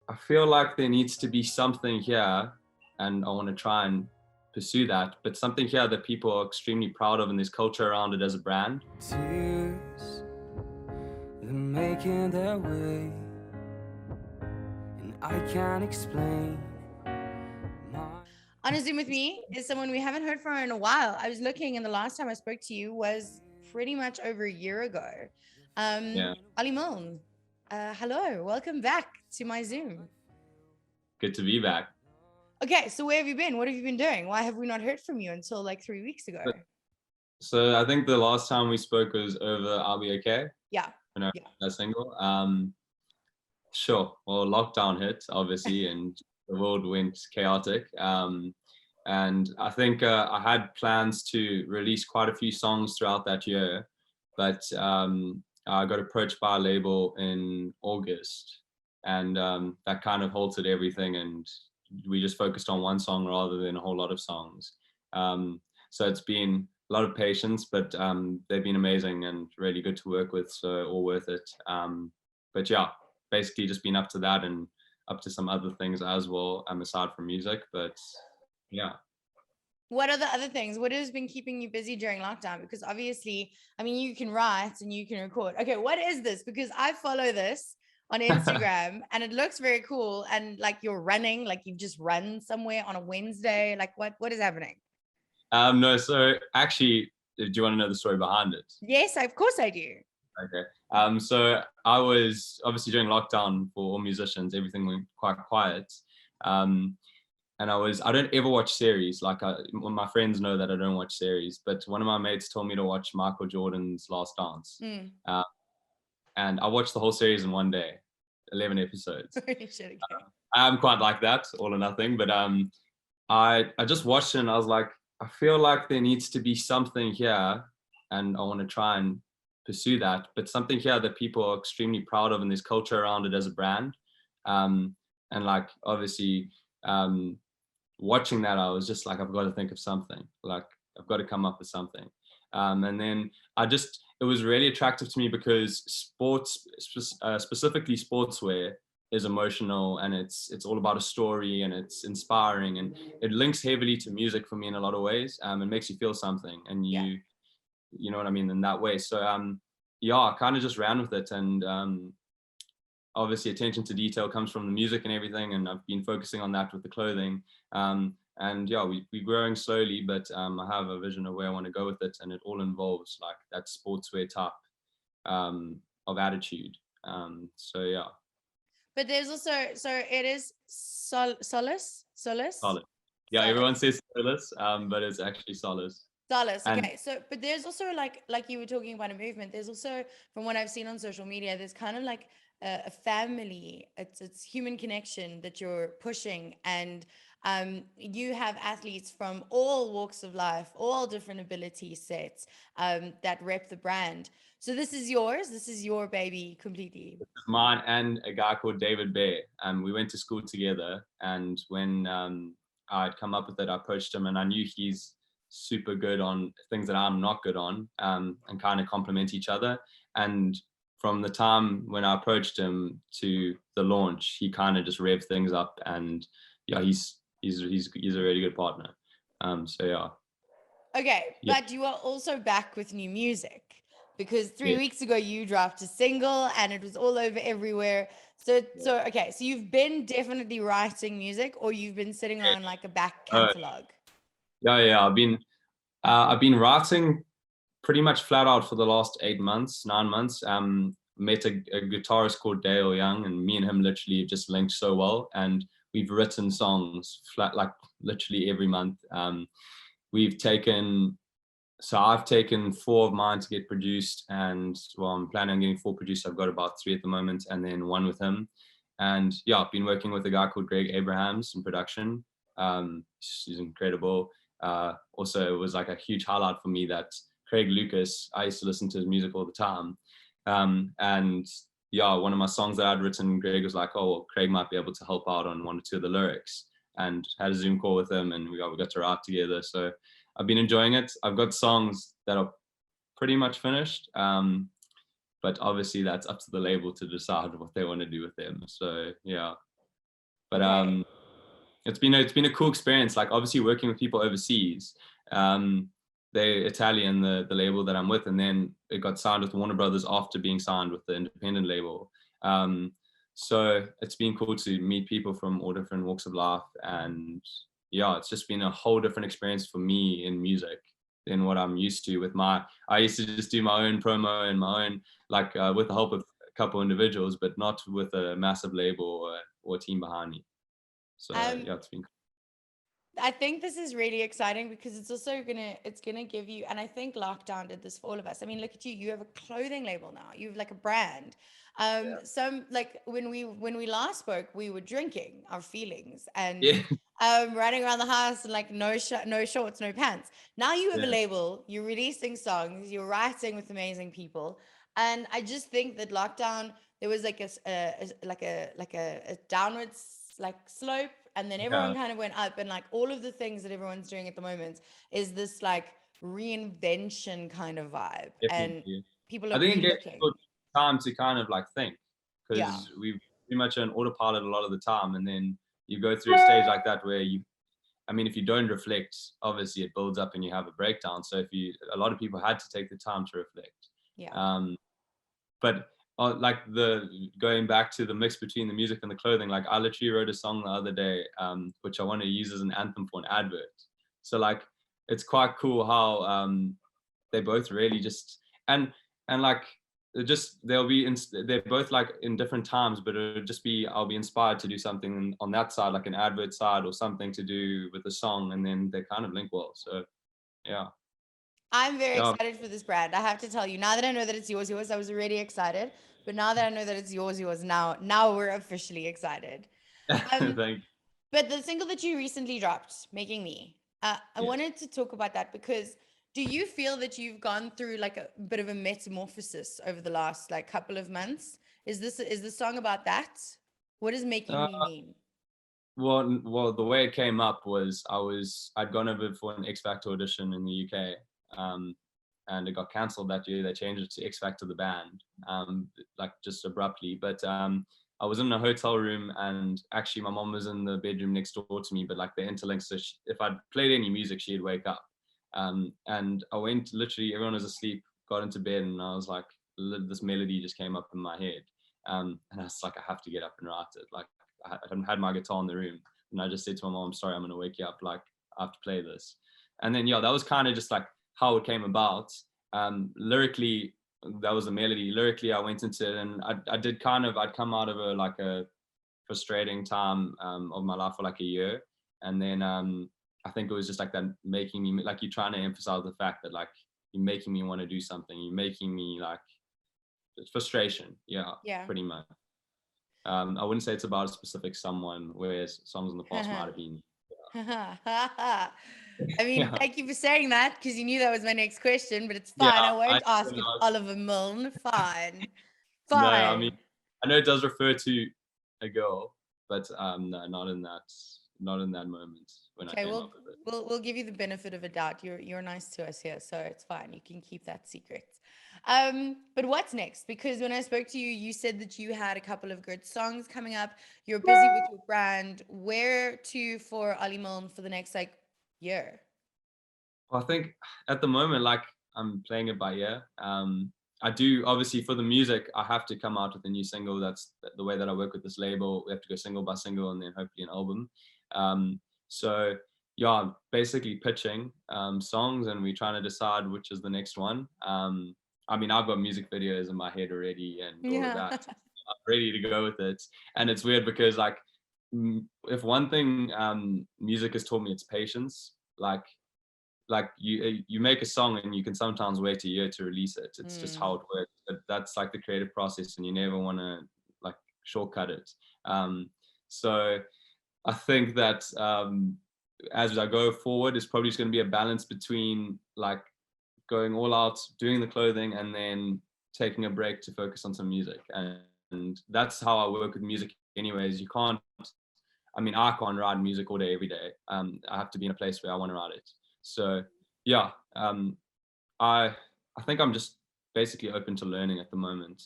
I feel like there needs to be something here, and I want to try and pursue that, but something here that people are extremely proud of, and there's culture around it as a brand. Tears, they're making their way, and I can't explain my... On a Zoom with me is someone we haven't heard from in a while. I was looking, and the last time I spoke to you was pretty much over a year ago. Yeah, Oli Milne, hello, welcome back to my Zoom. good to be back. Okay, so where have you been? What have you been doing? Why have we not heard from you until like 3 weeks ago? So I think the last time we spoke was over I'll Be Okay, Yeah, you know, yeah. that single. Sure. Well, lockdown hit, obviously, and the world went chaotic. And I think I had plans to release quite a few songs throughout that year, but I got approached by a label in August, and that kind of halted everything. And we just focused on one song rather than a whole lot of songs. So it's been a lot of patience, but they've been amazing and really good to work with, so all worth it. But yeah, basically just been up to that and up to some other things as well, aside from music. But yeah. What are the other things? What has been keeping you busy during lockdown? Because obviously, I mean, you can write and you can record. Okay, what is this? Because I follow this on Instagram and it looks very cool. And like you're running, like you've just run somewhere on a Wednesday. Like what is happening? No, so actually, do you want to know the story behind it? Yes, of course I do. Okay. So I was obviously during lockdown for all musicians, everything went quite quiet. Um, and I don't ever watch series. Like my friends know that I don't watch series, but one of my mates told me to watch Michael Jordan's Last Dance. Mm. And I watched the whole series in one day, 11 episodes. Shit, okay. I'm quite like that, all or nothing, but I just watched it and I was like, I feel like there needs to be something here, and I want to try and pursue that, but something here that people are extremely proud of, and there's culture around it as a brand. And like obviously, watching that, I was just like, I've got to think of something. Like I've got to come up with something. And then it was really attractive to me because sports, specifically sportswear, is emotional, and it's all about a story, and it's inspiring, and it links heavily to music for me in a lot of ways. It makes you feel something, and Yeah. you know what I mean, in that way. So yeah, I kind of just ran with it, and obviously attention to detail comes from the music and everything, and I've been focusing on that with the clothing. And yeah, we're growing slowly, but I have a vision of where I want to go with it, and it all involves like that sportswear type of attitude. So yeah. But there's also, so it is solace, Solid. Yeah, everyone solace. says Solace, but it's actually Solace. Solace. And Okay. So, but there's also like you were talking about a movement. There's also, from what I've seen on social media, there's kind of like a family. It's human connection that you're pushing, and you have athletes from all walks of life, all different ability sets that rep the brand. So this is yours. This is your baby completely. mine and a guy called David Bear. We went to school together, and when I'd come up with it, I approached him, and I knew he's super good on things that I'm not good on, and kind of complement each other. And from the time when I approached him to the launch, he kind of just revved things up, and yeah, he's a really good partner. So yeah. Okay, Yeah. but you are also back with new music because three Yeah. weeks ago you dropped a single and it was all over everywhere. So okay, so you've been definitely writing music, or you've been sitting on like a back Uh, catalog. yeah. I've been writing pretty much flat out for the last 8 months, 9 months. Met a guitarist called Dale Young, and me and him literally just linked so well. And we've written songs flat, like literally every month. We've taken, so I've taken 4 of mine to get produced, and well, I'm planning on getting 4 produced. I've got about 3 at the moment, and then 1 with him. And yeah, I've been working with a guy called Greg Abrahams in production. He's incredible. Also, it was like a huge highlight for me that Craig Lucas, I used to listen to his music all the time. And yeah, one of my songs that I'd written, Greg was like, oh, well, Craig might be able to help out on 1 or 2 of the lyrics, and had a Zoom call with him, and we got to write together. So I've been enjoying it. I've got songs that are pretty much finished, but obviously that's up to the label to decide what they want to do with them. So yeah. But Okay. it's been a cool experience. Like obviously working with people overseas. They're Italian, the label that I'm with, and then it got signed with Warner Brothers after being signed with the independent label. So it's been cool to meet people from all different walks of life, and yeah, it's just been a whole different experience for me in music than what I'm used to with my. I used to just do my own promo and my own, like with the help of a couple individuals, but not with a massive label or a team behind me. So Um, yeah, it's been. I think this is really exciting because it's also gonna give you, and I think lockdown did this for all of us. I mean, look at you, you have a clothing label now, you have like a brand. Some like when we last spoke, we were drinking our feelings and Yeah, running around the house and like no shorts, no pants. Now you have a yeah, label, you're releasing songs, you're writing with amazing people. And I just think that lockdown, there was like a downwards like slope, and then everyone yeah, kind of went up, and like all of the things that everyone's doing at the moment is this like reinvention kind of vibe, and definitely. people I are think it gave re-looking. people time to kind of like think, Yeah, because we pretty much on autopilot a lot of the time, and then you go through a stage like that where you. I mean, if you don't reflect, obviously it builds up and you have a breakdown. So a lot of people had to take the time to reflect. yeah. Um, but like going back to the mix between the music and the clothing, like I literally wrote a song the other day, which I want to use as an anthem for an advert. So like it's quite cool how they both really just and like they're both like in different times, but it'll just be I'll be inspired to do something on that side, like an advert side or something to do with the song, and then they kind of link well. So yeah, I'm very yeah. excited for this brand. I have to tell you, now that I know that it's yours, I was already excited, but now that I know that it's yours, now we're officially excited. Um, Thank But the single that you recently dropped, Making Me, I you. wanted to talk about that because do you feel that you've gone through like a bit of a metamorphosis over the last like couple of months? Is the song about that? What does Making Yeah. Me mean? Well, the way it came up was I'd gone over for an X Factor audition in the UK, and it got cancelled that year. They changed it to X Factor the band, like just abruptly. But I was in a hotel room, and actually my mom was in the bedroom next door to me. But like the interlinked, so if I'd played any music, she'd wake up. And I went literally, everyone was asleep, got into bed, and I was like, this melody just came up in my head, and I was like, I have to get up and write it. Like I had my guitar in the room, and I just said to my mom, sorry, I'm going to wake you up. Like, I have to play this. And then, yeah, that was kind of just like how it came about. Lyrically, that was a melody. Lyrically, I went into it, and I'd come out of a frustrating time of my life for like a year. And then I think it was just like that making me, like you're trying to emphasize the fact that like you're making me want to do something. You're making me like, it's frustration. Yeah, Yeah. pretty much. I wouldn't say it's about a specific someone, whereas songs in the past might have been. I mean, Yeah, thank you for saying that because you knew that was my next question, but it's yeah. fine. I I won't ask if know. Oliver Milne. Fine. No, I mean, Fine. I know it does refer to a girl, but no, not in that moment when I Okay, came up with it. we'll give you the benefit of a doubt. You're nice to us here, so it's fine. You can keep that secret. But what's next? Because when I spoke to you, you said that you had a couple of good songs coming up. You're busy with your brand. Where to for Oli Milne for the next like year? Well, I think at the moment, like I'm playing it by ear. I do obviously for the music, I have to come out with a new single. That's the way that I work with this label. We have to go single by single and then hopefully an album. So yeah, I'm basically pitching songs, and we're trying to decide which is the next one. I mean, I've got music videos in my head already and all of Yeah. that. I'm ready to go with it. And it's weird because like if one thing music has taught me, it's patience. Like you make a song and you can sometimes wait a year to release it. It's just how Mm. it works. But that's like the creative process, and you never want to like shortcut it. So I think that as I go forward, it's probably just going to be a balance between like going all out, doing the clothing, and then taking a break to focus on some music. And that's how I work with music anyways. You can't, I mean, I can't write music all day, every day. I have to be in a place where I want to write it. So yeah, I I think I'm just basically open to learning at the moment.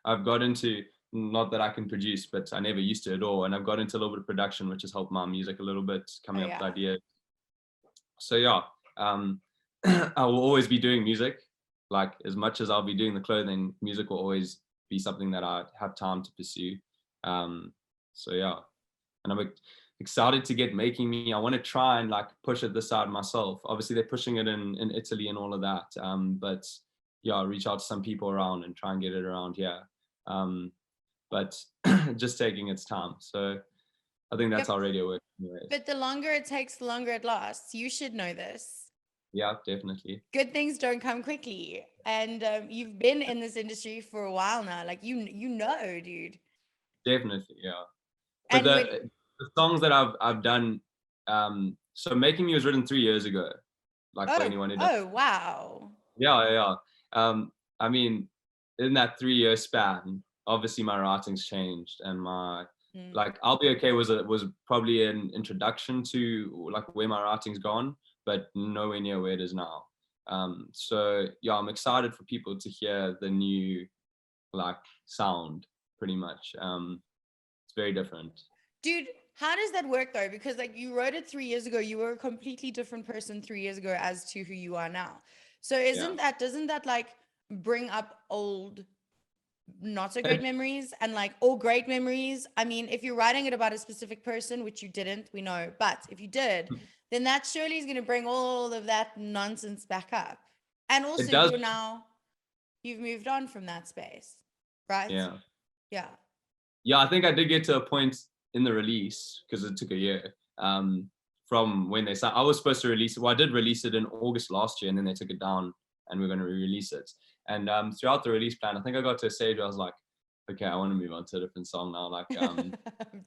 I've got into not that I can produce, but I never used to at all. And I've got into a little bit of production, which has helped my music a little bit, coming up with ideas. So yeah, I will always be doing music. Like as much as I'll be doing the clothing, music will always be something that I have time to pursue. So yeah, and I'm excited to get Making Me. I want to try and like push it this side myself. Obviously they're pushing it in Italy and all of that. But yeah, I'll reach out to some people around and try and get it around here. But just taking its time. So I think that's how radio works anyways. But the longer it takes, the longer it lasts. You should know this. Yeah, definitely. Good things don't come quickly. And you've been in this industry for a while now. Like you know, dude. Definitely, yeah. But And the songs that I've done, so Making Me was written 3 years ago. Like for anyone who doesn't. Oh wow. Yeah. I mean, in that 3-year span, obviously my writing's changed, and my like I'll Be Okay was probably an introduction to like where my writing's gone, but nowhere near where it is now. So yeah, I'm excited for people to hear the new like sound pretty much. It's very different. Dude, how does that work though? Because like you wrote it 3 years ago, you were a completely different person 3 years ago as to who you are now. So doesn't that like bring up old not so great memories and like all great memories? I mean, if you're writing it about a specific person, which you didn't, we know, but if you did, then that surely is going to bring all of that nonsense back up. And also you've moved on from that space, right? Yeah, I think I did get to a point in the release, because it took a year, from when they started. I was supposed to release it. Well, I did release it in August last year, and then they took it down and we're going to re-release it. And throughout the release plan, I think I got to a stage where I was like, okay, I want to move on to a different song now. Like in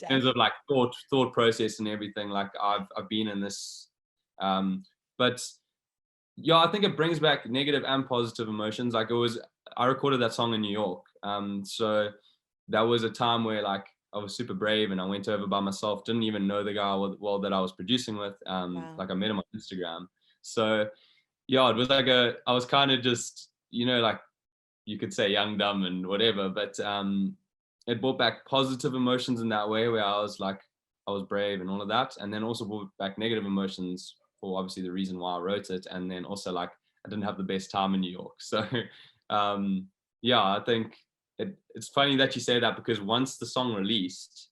terms of like thought process and everything, like I've been in this, but yeah, I think it brings back negative and positive emotions. Like I recorded that song in New York. So that was a time where like I was super brave, and I went over by myself, didn't even know the guy well that I was producing with. Like I met him on Instagram. So yeah, it was like I was kind of just, like you could say young, dumb and whatever, but it brought back positive emotions in that way, where I was brave and all of that. And then also brought back negative emotions for obviously the reason why I wrote it. And then also like I didn't have the best time in New York. So yeah, I think it's funny that you say that, because once the song released,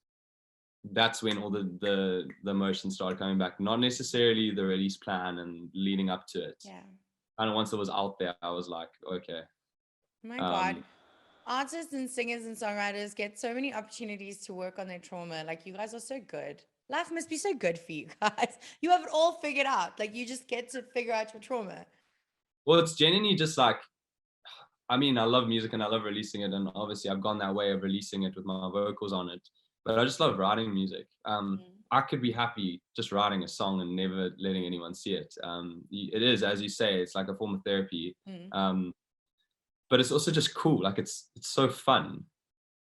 that's when all the emotions started coming back. Not necessarily the release plan and leading up to it. Yeah. And once it was out there, I was like, okay. Oh my God. Artists and singers and songwriters get so many opportunities to work on their trauma. Like you guys are so good. Life must be so good for you guys. You have it all figured out. Like you just get to figure out your trauma. Well, it's genuinely just like, I mean, I love music and I love releasing it. And obviously I've gone that way of releasing it with my vocals on it. But I just love writing music. I could be happy just writing a song and never letting anyone see it. It is, as you say, it's like a form of therapy. But it's also just cool. Like it's so fun.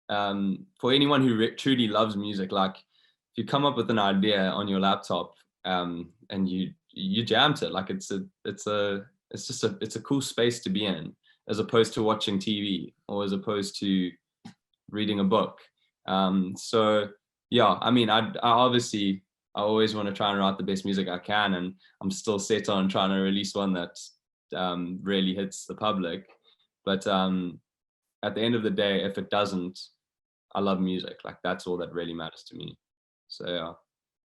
For anyone who truly loves music, like if you come up with an idea on your laptop and you jam to it, like it's a cool space to be in, as opposed to watching TV or as opposed to reading a book. So yeah, I mean, I always want to try and write the best music I can, and I'm still set on trying to release one that really hits the public. But at the end of the day, if it doesn't, I love music. Like that's all that really matters to me. So yeah.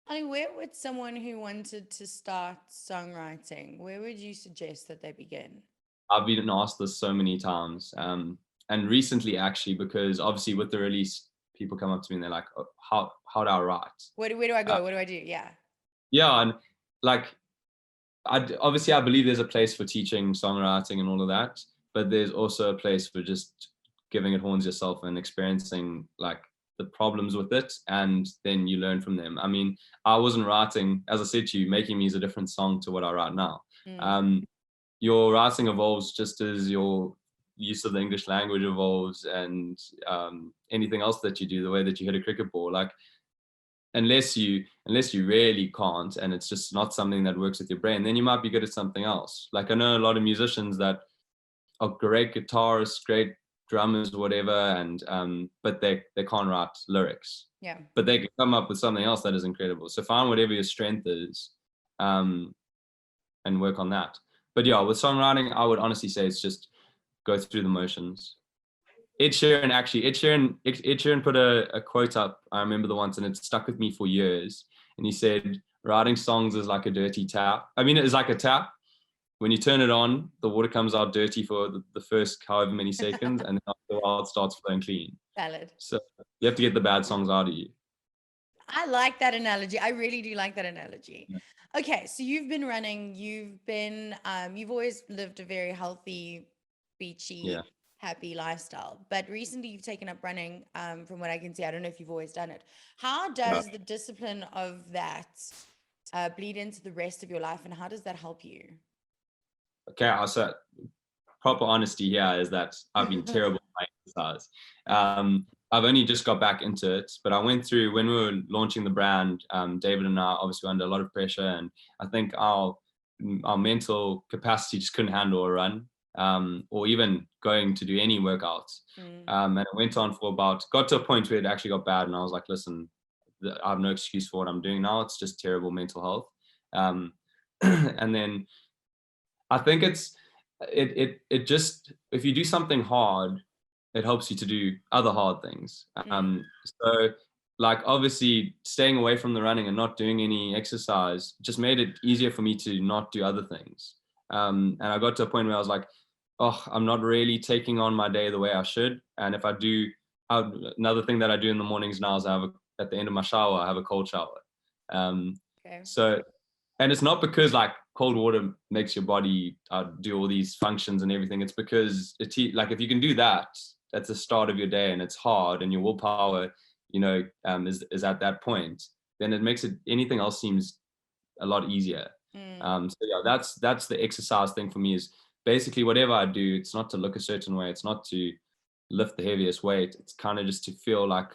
I mean, where would someone who wanted to start songwriting, where would you suggest that they begin? I've been asked this so many times, and recently actually, because obviously with the release, people come up to me and they're like, oh, how do I write? Where do I go? What do I do? Yeah. Yeah, and like, I believe there's a place for teaching songwriting and all of that, but there's also a place for just giving it horns yourself and experiencing like the problems with it, and then you learn from them. I mean, I wasn't writing, as I said to you, Making Me is a different song to what I write now. Your writing evolves just as your use of the English language evolves, and anything else that you do, the way that you hit a cricket ball, like unless you really can't, and it's just not something that works with your brain, then you might be good at something else. Like I know a lot of musicians that are great guitarists, great drummers or whatever, and but they can't write lyrics. Yeah. But they can come up with something else that is incredible. So find whatever your strength is, and work on that. But yeah, with songwriting, I would honestly say it's just go through the motions. Ed Sheeran put a quote up. I remember the once, and it stuck with me for years. And he said, "Writing songs is like a dirty tap. I mean, it's like a tap. When you turn it on, the water comes out dirty for the first however many seconds, and then after a while, it starts flowing clean. Valid. So you have to get the bad songs out of you." I like that analogy. I really do like that analogy. Yeah. Okay, so you've been running. You've always lived a very healthy, beachy, Yeah. happy lifestyle. But recently, you've taken up running. From what I can see, I don't know if you've always done it. How does the discipline of that bleed into the rest of your life, and how does that help you? Okay, so proper honesty here is that I've been terrible at my exercise. I've only just got back into it, but I went through when we were launching the brand. David and I obviously were under a lot of pressure, and I think our mental capacity just couldn't handle a run, or even going to do any workouts. And it went on for got to a point where it actually got bad, and I was like, listen, I have no excuse for what I'm doing now. It's just terrible mental health. And then I think it just, if you do something hard, it helps you to do other hard things. So like obviously staying away from the running and not doing any exercise just made it easier for me to not do other things. And I got to a point where I was like, oh, I'm not really taking on my day the way I should. And if I do, another thing that I do in the mornings now is at the end of my shower, I have a cold shower. Okay. So, and it's not because like cold water makes your body do all these functions and everything. It's because like if you can do that, that's the start of your day, and it's hard, and your willpower, is at that point, then it makes anything else seems a lot easier. So yeah, that's the exercise thing for me, is basically whatever I do, it's not to look a certain way, it's not to lift the heaviest weight, it's kind of just to feel like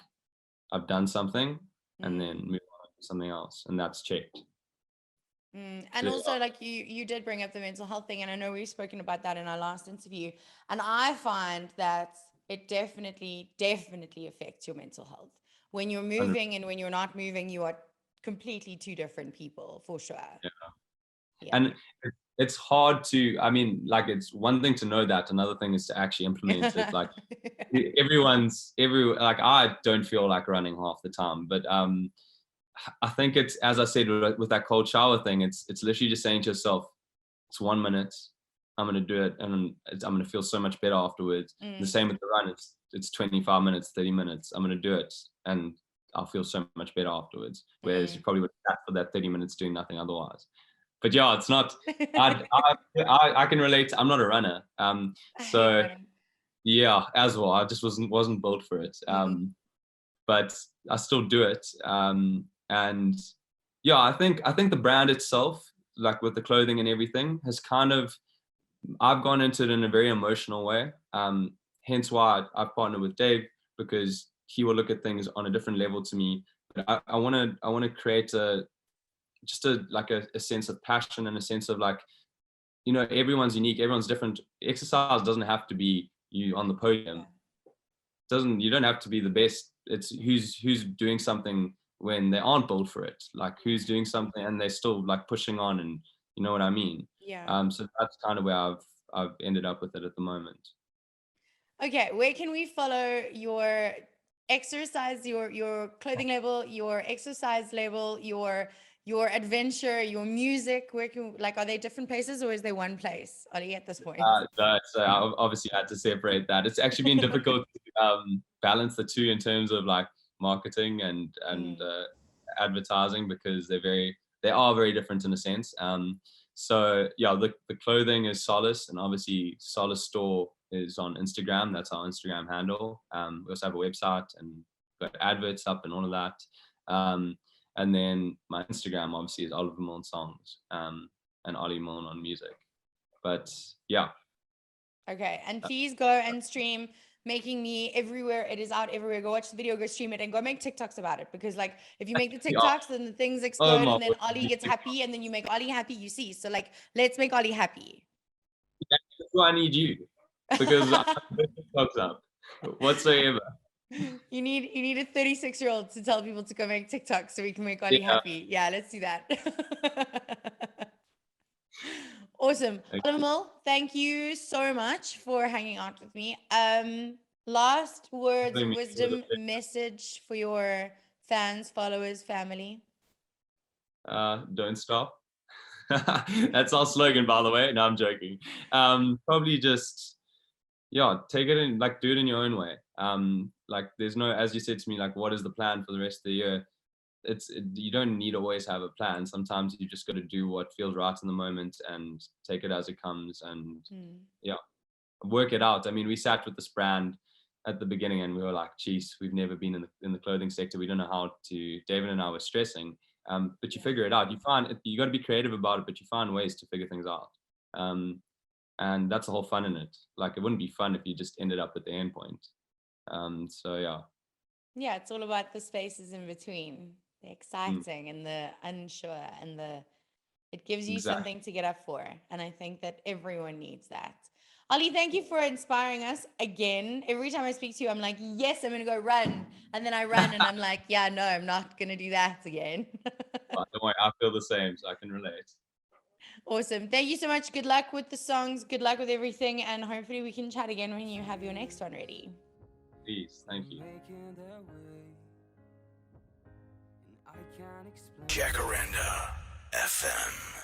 I've done something and then move on to something else, and that's checked. And also, like you did bring up the mental health thing, and I know we've spoken about that in our last interview, and I find that it definitely affects your mental health. When you're moving and when you're not moving, you are completely two different people, for sure. Yeah. And it's hard to, I mean, like, it's one thing to know that, another thing is to actually implement it. Like like I don't feel like running half the time, but I think it's, as I said, with that cold shower thing, it's literally just saying to yourself, it's 1 minute, I'm going to do it, and I'm going to feel so much better afterwards. The same with the run, it's 25 minutes, 30 minutes, I'm going to do it, and I'll feel so much better afterwards. Whereas you probably would have sat for that 30 minutes doing nothing otherwise. But yeah, it's not, I can relate. I'm not a runner. So yeah, as well, I just wasn't built for it. But I still do it. And yeah, I think the brand itself, like with the clothing and everything, has kind of, I've gone into it in a very emotional way. Hence why I've partnered with Dave, because he will look at things on a different level to me. But I want to create a sense of passion, and a sense of like, everyone's unique, everyone's different. Exercise doesn't have to be you on the podium. You don't have to be the best. It's who's doing something when they aren't built for it, like who's doing something and they're still like pushing on, and you know what I mean. So that's kind of where I've ended up with it at the moment. Okay, where can we follow your exercise, your clothing label, your exercise label, your adventure, your music? Where can, like, are they different places, or is there one place, Oli, at this point? No, so I obviously had to separate that. It's actually been difficult to balance the two in terms of like marketing and advertising, because they are very different in a sense. So yeah, the clothing is Solace, and obviously Solace Store is on Instagram. That's our Instagram handle. We also have a website and got adverts up and all of that. And then my Instagram obviously is Oliver Milne Songs, and Oli Milne on music. But yeah. Okay, and please go and stream Making Me everywhere. It is out everywhere. Go watch the video, go stream it, and go make TikToks about it. Because like, if you make the TikToks, then the things explode, and then Oli gets happy, and then you make Oli happy, you see. So like, let's make Oli happy. That's why I need you, because I put TikToks up. whatsoever. You need a 36-year-old to tell people to go make TikTok so we can make Oli Yeah. happy. Yeah, let's do that. Awesome. Thank Oliver you. Milne, thank you so much for hanging out with me. Last words Let of me- wisdom, message for your fans, followers, family. Don't stop. That's our slogan, by the way. No, I'm joking. Probably just, yeah, take it in, like, do it in your own way. Like, there's no, as you said to me, like, what is the plan for the rest of the year? You don't need to always have a plan. Sometimes you just got to do what feels right in the moment and take it as it comes, and yeah, work it out. I mean, we sat with this brand at the beginning and we were like, geez, we've never been in the clothing sector. We don't know how to, David and I were stressing, but you figure it out. You got to be creative about it, but you find ways to figure things out. And that's the whole fun in it. Like, it wouldn't be fun if you just ended up at the end point. So yeah. Yeah, it's all about the spaces in between, the exciting and the unsure, and it gives you Exactly. something to get up for. And I think that everyone needs that. Ali, thank you for inspiring us again. Every time I speak to you, I'm like, yes, I'm going to go run. And then I run and I'm like, yeah, no, I'm not going to do that again. Don't worry, I feel the same, so I can relate. Awesome. Thank you so much. Good luck with the songs. Good luck with everything. And hopefully we can chat again when you have your next one ready. Please, thank you. Jacaranda FM.